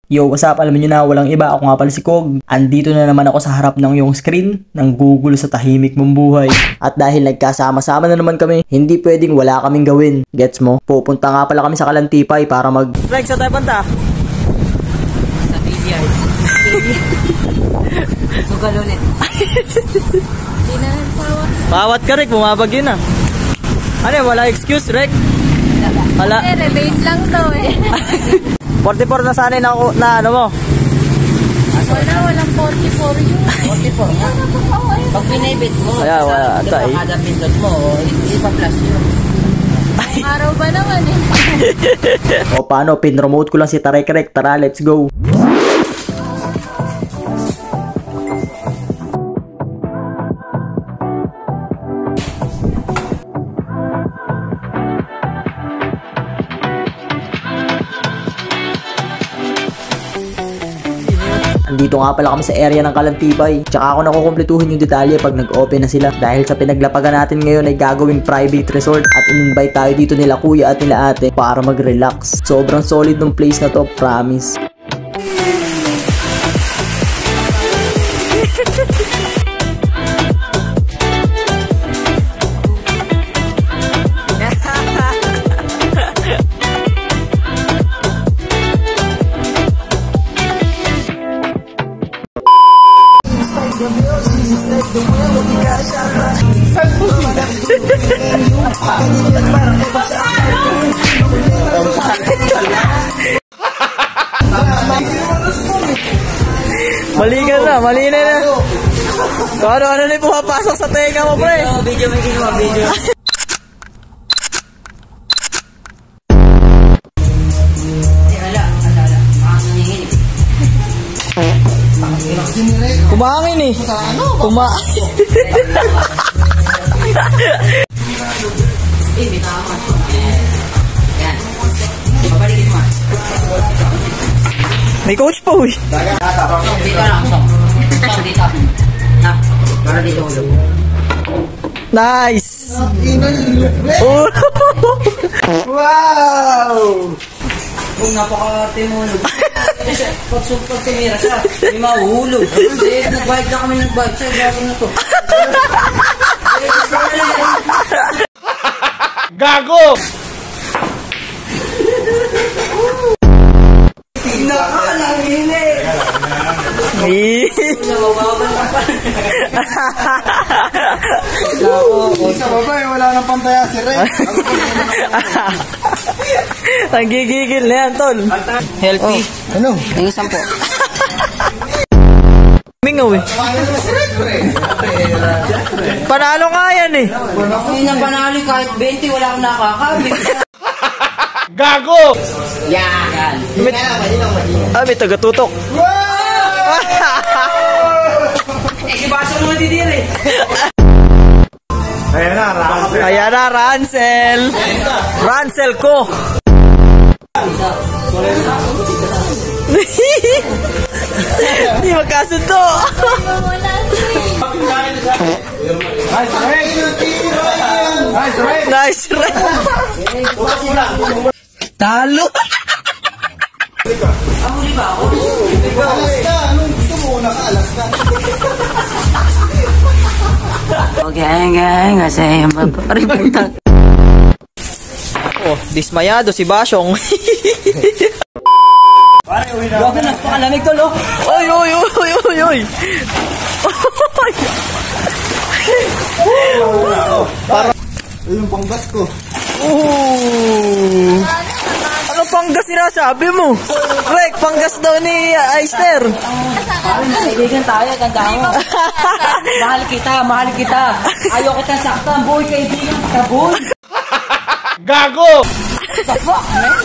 Yo, what's up? Alam niyo na, walang iba. Ako nga pala si Kog. Andito na naman ako sa harap ng yung screen ng Google sa tahimik mong buhay. At dahil nagkasama-sama na naman kami, hindi pwedeng wala kaming gawin. Gets mo? Pupunta nga pala kami sa Kalantipay para mag... Rex, saan tayo punta? Sa PGR. Sugal ulit. Hindi na nagsawa. Bawat ka, Rick. Bumabagyo na. Ano, wala excuse, Rick? Wala. Rebate lang to eh. 44 na sana na ano mo? Walang 44 yun. 44 pag pinibit mo, wala. Kada pindot mo, ipa-plus yun. Araw ba naman eh? O paano, pin-remote ko lang si Tarek Rek. Tara, let's go. Andito nga pala kami sa area ng Kalantipay. Tsaka ako nakukumpletuhin yung detalye pag nag-open na sila. Dahil sa pinaglapagan natin ngayon ay gagawing private resort. At in-invite tayo dito nila kuya at nila ate para mag-relax. Sobrang solid ng place na to, promise. Mali na. Ano na yung pumapasok sa tenga mo, pre? Video, video. Kumangin eh. May coach po eh. Nice! Wow! Kung napaka-arte mo, pag tumira siya, may mahuhulog. Nag-bike na kami siya, gagawin na to. Gago! Sa babae, wala nang pantaya si Red. Ang gigigil na yan, tol. Healthy. Ano? Yung 10. Mingaw eh. Panalo nga yan eh. Hindi na panalo kahit 20, wala akong nakakabit. Gago! Yan. May taga-tutok. Si Baso naman didiri. Ayan na, Ransel. Ransel ko. Hindi magkasundo. Nice red. Talo. Huli ba ako? Alas ka, anong gusto mo? Nakaalas ka. Okay, kasi mapaparipuntan. Oh, dismayado si Basyong. Huwag na nagpakalamig ko, lo. Oy. Para yung panggas ko. Ano panggas sinasabi mo? Rek, panggas daw ni Aister. Kaibigan tayo, ganda mo. Mahal kita. Ayaw kitang saktan, boy, kaibigan kita, boy. Gago! The fuck, man?